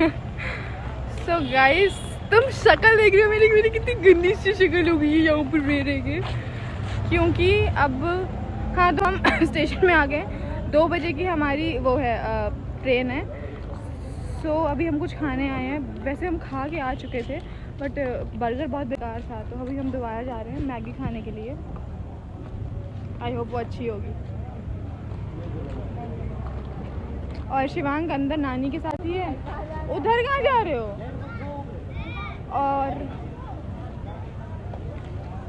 So guys, तुम शक्ल देख रहे हो मेरी, कितनी गंदी सी शक्ल हो गई है यहाँ पर मेरे के, क्योंकि अब हाँ तो हम स्टेशन में आ गए। 2 बजे की हमारी वो है ट्रेन है। सो अभी हम कुछ खाने आए हैं। वैसे हम खा के आ चुके थे बट बर्गर बहुत बेकार था, तो अभी हम दोबारा जा रहे हैं मैगी खाने के लिए। आई होप वो अच्छी होगी। और शिवांग अंदर नानी के साथ ही है। उधर कहाँ जा रहे हो?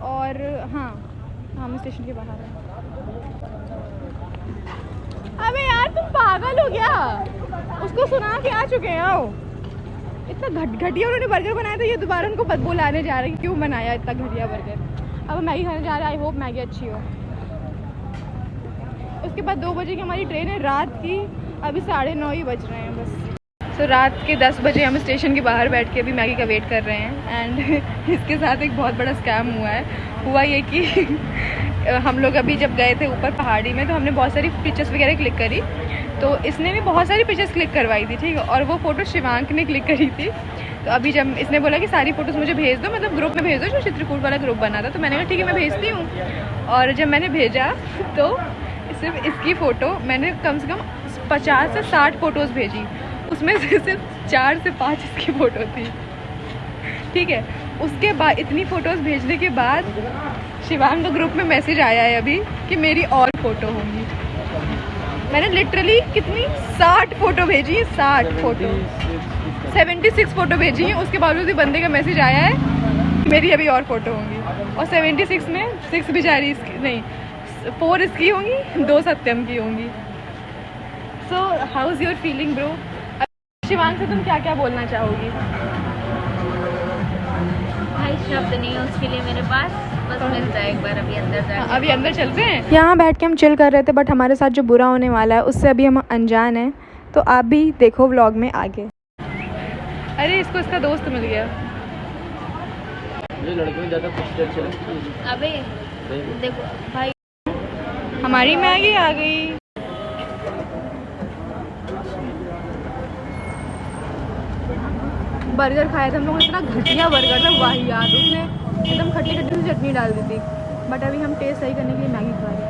और हाँ, हम स्टेशन के बाहर हैं। अबे यार तुम पागल हो क्या? उसको सुना के आ चुके हैं। आओ, इतना घटिया उन्होंने बर्गर बनाया था, ये दोबारा उनको बुलाने जा रहे हैं क्यों बनाया इतना घटिया बर्गर। अब मैगी खाने जा रहे हैं। आई होप मैगी अच्छी हो। उसके बाद 2 बजे की हमारी ट्रेन है रात की। अभी 9:30 ही बज रहे हैं बस। सो रात के 10 बजे हम स्टेशन के बाहर बैठ के अभी मैगी का वेट कर रहे हैं। एंड इसके साथ एक बहुत बड़ा स्कैम हुआ ये कि हम लोग अभी जब गए थे ऊपर पहाड़ी में, तो हमने बहुत सारी पिक्चर्स वगैरह क्लिक करी। तो इसने भी बहुत सारी पिक्चर्स क्लिक करवाई थी, ठीक है, और वो फ़ोटो शिवांक ने क्लिक करी थी। तो अभी जब इसने बोला कि सारी फ़ोटोज़ मुझे भेज दो, मतलब ग्रुप में भेज दो, जो चित्रकूट वाला ग्रुप बना था। तो मैंने कहा ठीक है मैं भेजती हूँ। और जब मैंने भेजा तो सिर्फ इसकी फ़ोटो मैंने कम से कम 50 से 60 फ़ोटोज़ भेजी, उसमें से सिर्फ 4 से 5 इसकी फ़ोटो थी, ठीक है। उसके बाद इतनी फ़ोटोज़ भेजने के बाद शिवांग को ग्रुप में मैसेज आया है अभी कि मेरी और फ़ोटो होंगी। मैंने लिटरली कितनी 60 फ़ोटो भेजी है, 60 फ़ोटो, 76 फ़ोटो भेजी है। उसके बावजूद भी बंदे का मैसेज आया है कि मेरी अभी और फ़ोटो होंगी। और 76 में 6 बेचारी इसकी नहीं, 4 इसकी होंगी, 2 सत्यम की होंगी। So how is your feeling bro? Shivang से तुम क्या क्या बोलना चाहोगी? भाई शब्द नहीं है उसके लिए मेरे पास, बस मिलता है एक बार अभी अंदर जाके। अभी अंदर चलते हैं। यहाँ बैठ के हम चिल कर रहे थे, बट हमारे साथ जो बुरा होने वाला है उससे अभी हम अनजान हैं। तो आप भी देखो व्लॉग में आगे। अरे इसको इसका दोस्त मिल गया। ये लड़के में ज़्यादा कुछ चले। अबे देखो भाई, हमारी मैगी आ गई। बर्गर खाया था हम लोग, इतना घटिया बर्गर था, वाही यार। उसने एकदम खट्टी खट्टी सी चटनी डाल दी थी। बट अभी हम टेस्ट सही करने के लिए मैगी खा रहे हैं।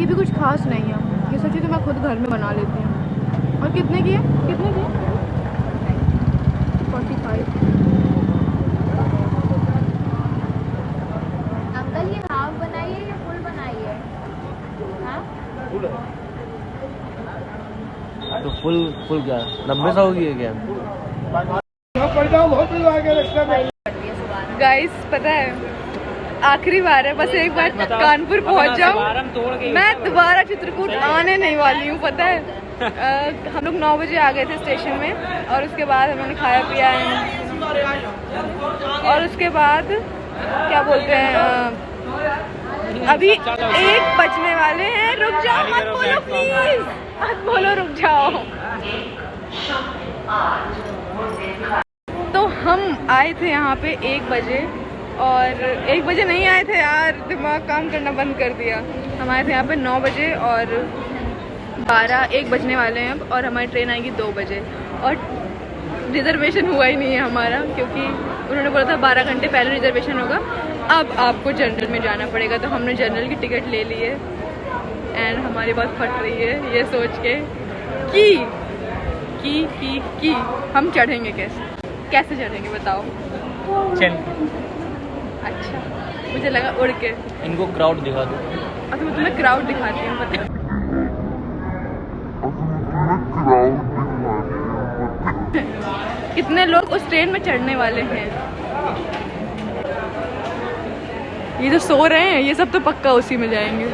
ये भी कुछ खास नहीं है, ये सोची तो मैं खुद घर में बना लेती हूँ। और कितने की है? 45। अंकल ये हाफ बनाइए या फुल बनाइए? हाँ तो फुल क्या 90 सा होगी क्या? गाइस पता है आखिरी बार है, बस एक बार कानपुर पहुंच जाऊं, मैं दोबारा चित्रकूट आने नहीं वाली हूँ, पता है। हम लोग 9 बजे आ गए थे स्टेशन में, और उसके बाद हम लोगों ने खाया पिया है। और उसके बाद क्या बोलते हैं, अभी 1 बजने वाले हैं। रुक जाओ, मत बोलो प्लीज, मत बोलो, रुक जाओ। तो हम आए थे यहाँ पे 1 बजे, और 1 बजे नहीं आए थे यार, दिमाग काम करना बंद कर दिया। हम आए थे यहाँ पे 9 बजे और 1 बजने वाले हैं अब, और हमारी ट्रेन आएगी 2 बजे। और रिजर्वेशन हुआ ही नहीं है हमारा, क्योंकि उन्होंने बोला था 12 घंटे पहले रिजर्वेशन होगा। अब आपको जनरल में जाना पड़ेगा, तो हमने जनरल की टिकट ले ली है। एंड हमारी बात फट रही है ये सोच के कि हम चढ़ेंगे कैसे चढ़ेंगे बताओ? चल अच्छा, मुझे लगा उड़ के। इनको क्राउड दिखा दो। अच्छा मैं तुम्हें क्राउड दिखाती हूँ, पता कितने लोग उस ट्रेन में चढ़ने वाले हैं। ये जो सो रहे हैं ये सब तो पक्का उसी में जाएंगे।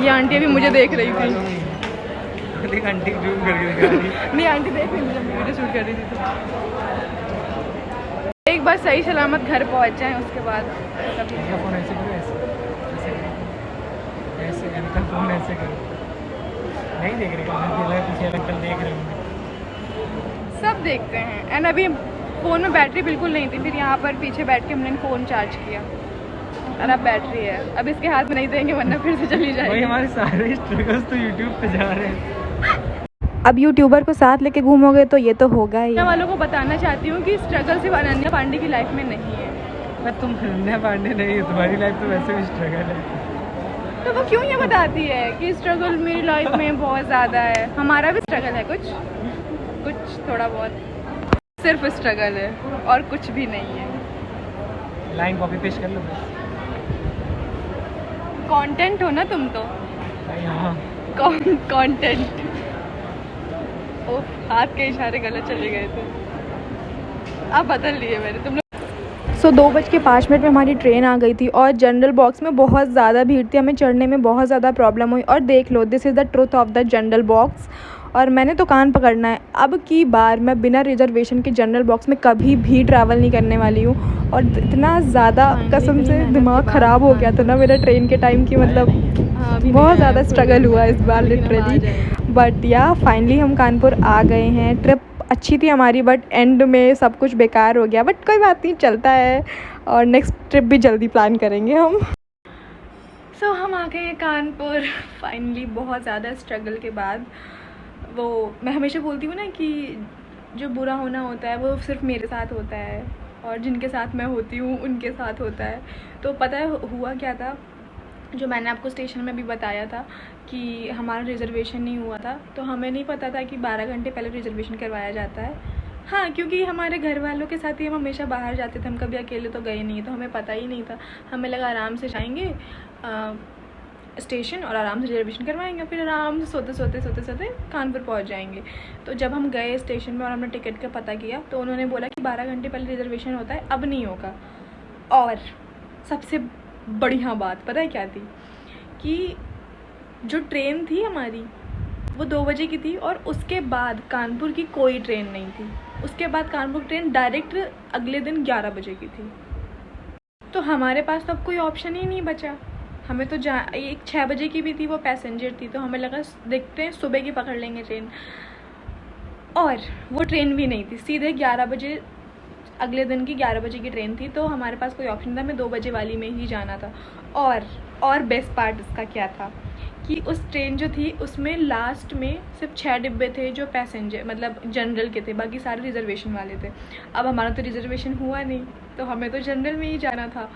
ये आंटी अभी मुझे देख रही थी। आंटी जूम करके दिखा रही। नहीं आंटी देख रही थी जब वीडियो शूट कर रही थी। तो एक बार सही सलामत घर पहुंच जाएं, उसके बाद फोन ऐसे करो, ऐसे अंकल फोन ऐसे करो। नहीं देख रहे, पीछे अंकल देख रहे होंगे। सब देखते हैं। एंड अभी फ़ोन में बैटरी बिल्कुल नहीं थी, फिर यहाँ पर पीछे बैठ के हमने फ़ोन चार्ज किया। और अब बैटरी है, अब इसके हाथ में नहीं देंगे वरना फिर से चली भाई जाएगी। हमारे सारे स्ट्रगल्स तो यूट्यूब पे जा रहे हैं। अब यूट्यूबर को साथ लेके घूमोगे तो ये तो होगा ही। मैं वालों को बताना चाहती हूँ कि स्ट्रगल सिर्फ अनन्या पांडे की लाइफ में नहीं है। मैं तुम अनन्या पांडे नहीं हो, तुम्हारी लाइफ तो वैसे भी स्ट्रगल है। तो वो क्यों ये बताती है कि स्ट्रगल मेरी लाइफ में बहुत ज़्यादा है? हमारा भी स्ट्रगल है, कुछ थोड़ा बहुत, सिर्फ स्ट्रगल है और कुछ भी नहीं है। लाइन कॉपी पेस्ट कर लो बस। कंटेंट हो ना तुम तो। भाई हाँ, कंटेंट। ओह, हाथ के इशारे गलत चले गए थे, अब बदल लिए मैंने। तुम लोग 2:05 में हमारी ट्रेन आ गई थी और जनरल बॉक्स में बहुत ज़्यादा भीड़ थी, हमें चढ़ने में बहुत ज़्यादा प्रॉब्लम हुई। और देख लो, this is the truth of the general box. और मैंने तो कान पकड़ना है, अब की बार मैं बिना रिजर्वेशन के जनरल बॉक्स में कभी भी ट्रैवल नहीं करने वाली हूँ। और इतना ज़्यादा कसम से दिमाग ख़राब हो गया था ना मेरा ट्रेन के टाइम की, मतलब बहुत ज़्यादा स्ट्रगल हुआ इस बार लिटरली। बट या फाइनली हम कानपुर आ गए हैं। ट्रिप अच्छी थी हमारी, बट एंड में सब कुछ बेकार हो गया, बट कोई बात नहीं, चलता है। और नेक्स्ट ट्रिप भी जल्दी प्लान करेंगे हम। सो हम आ गए हैं कानपुर फाइनली, बहुत ज़्यादा स्ट्रगल के बाद। वो मैं हमेशा बोलती हूँ ना कि जो बुरा होना होता है वो सिर्फ मेरे साथ होता है और जिनके साथ मैं होती हूँ उनके साथ होता है। तो पता है हुआ क्या था, जो मैंने आपको स्टेशन में भी बताया था कि हमारा रिज़र्वेशन नहीं हुआ था। तो हमें नहीं पता था कि 12 घंटे पहले रिज़र्वेशन करवाया जाता है। हाँ, क्योंकि हमारे घर वालों के साथ ही हम हमेशा बाहर जाते थे, हम कभी अकेले तो गए नहीं, तो हमें पता ही नहीं था। हमें लगा आराम से जाएंगे स्टेशन और आराम से रिजर्वेशन करवाएंगे, फिर आराम से सोते कानपुर पहुंच जाएंगे। तो जब हम गए स्टेशन में और हमने टिकट का पता किया तो उन्होंने बोला कि 12 घंटे पहले रिजर्वेशन होता है, अब नहीं होगा। और सबसे बढ़िया बात पता है क्या थी, कि जो ट्रेन थी हमारी वो 2 बजे की थी और उसके बाद कानपुर की कोई ट्रेन नहीं थी। उसके बाद कानपुर ट्रेन डायरेक्ट अगले दिन 11 बजे की थी। तो हमारे पास तो अब कोई ऑप्शन ही नहीं बचा। हमें तो एक 6 बजे की भी थी, वो पैसेंजर थी, तो हमें लगा देखते हैं सुबह की पकड़ लेंगे ट्रेन। और वो ट्रेन भी नहीं थी, सीधे 11 बजे अगले दिन की 11 बजे की ट्रेन थी। तो हमारे पास कोई ऑप्शन था, हमें 2 बजे वाली में ही जाना था। और बेस्ट पार्ट इसका क्या था कि उस ट्रेन जो थी उसमें लास्ट में सिर्फ 6 डिब्बे थे जो पैसेंजर मतलब जनरल के थे, बाकी सारे रिजर्वेशन वाले थे। अब हमारा तो रिजर्वेशन हुआ नहीं, तो हमें तो जनरल में ही जाना था।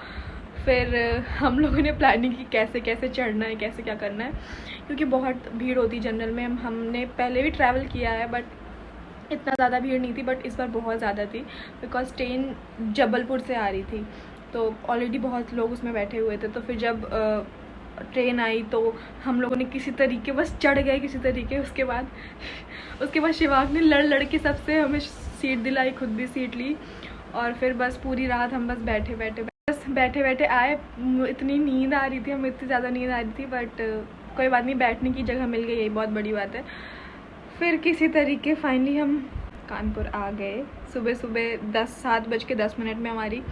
फिर हम लोगों ने प्लानिंग की कैसे कैसे चढ़ना है, कैसे क्या करना है, क्योंकि बहुत भीड़ होती जनरल में। हमने पहले भी ट्रैवल किया है बट इतना ज़्यादा भीड़ नहीं थी, बट इस बार बहुत ज़्यादा थी बिकॉज ट्रेन जबलपुर से आ रही थी, तो ऑलरेडी बहुत लोग उसमें बैठे हुए थे। तो फिर जब ट्रेन आई तो हम लोगों ने किसी तरीके बस चढ़ गए किसी तरीके। उसके बाद शिवांग ने लड़ के सबसे हमें सीट दिलाई, खुद भी सीट ली। और फिर बस पूरी रात हम बस बैठे बैठे आए। इतनी नींद आ रही थी, हमें इतनी ज़्यादा नींद आ रही थी, बट कोई बात नहीं, बैठने की जगह मिल गई, यही बहुत बड़ी बात है। फिर किसी तरीके फाइनली हम कानपुर आ गए। सुबह 7:10 में हमारी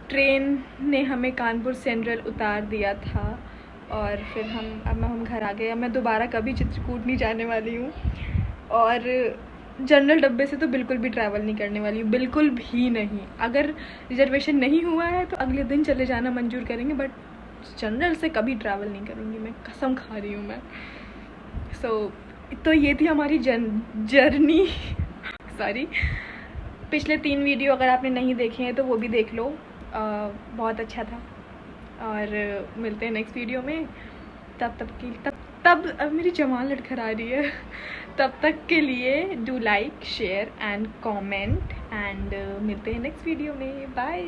ट्रेन ने हमें कानपुर सेंट्रल उतार दिया था। और फिर हम घर आ गए। अब मैं दोबारा कभी चित्रकूट नहीं जाने वाली हूँ और जनरल डब्बे से तो बिल्कुल भी ट्रैवल नहीं करने वाली हूँ, बिल्कुल भी नहीं। अगर रिजर्वेशन नहीं हुआ है तो अगले दिन चले जाना मंजूर करेंगे, बट जनरल से कभी ट्रैवल नहीं करूँगी, मैं कसम खा रही हूँ मैं। तो ये थी हमारी जर्नी सॉरी। पिछले 3 वीडियो अगर आपने नहीं देखे हैं तो वो भी देख लो, बहुत अच्छा था। और मिलते हैं नेक्स्ट वीडियो में। तब अब मेरी जवान लड़खड़ा रही है। तब तक के लिए do like share and comment and मिलते हैं नेक्स्ट वीडियो में। बाय।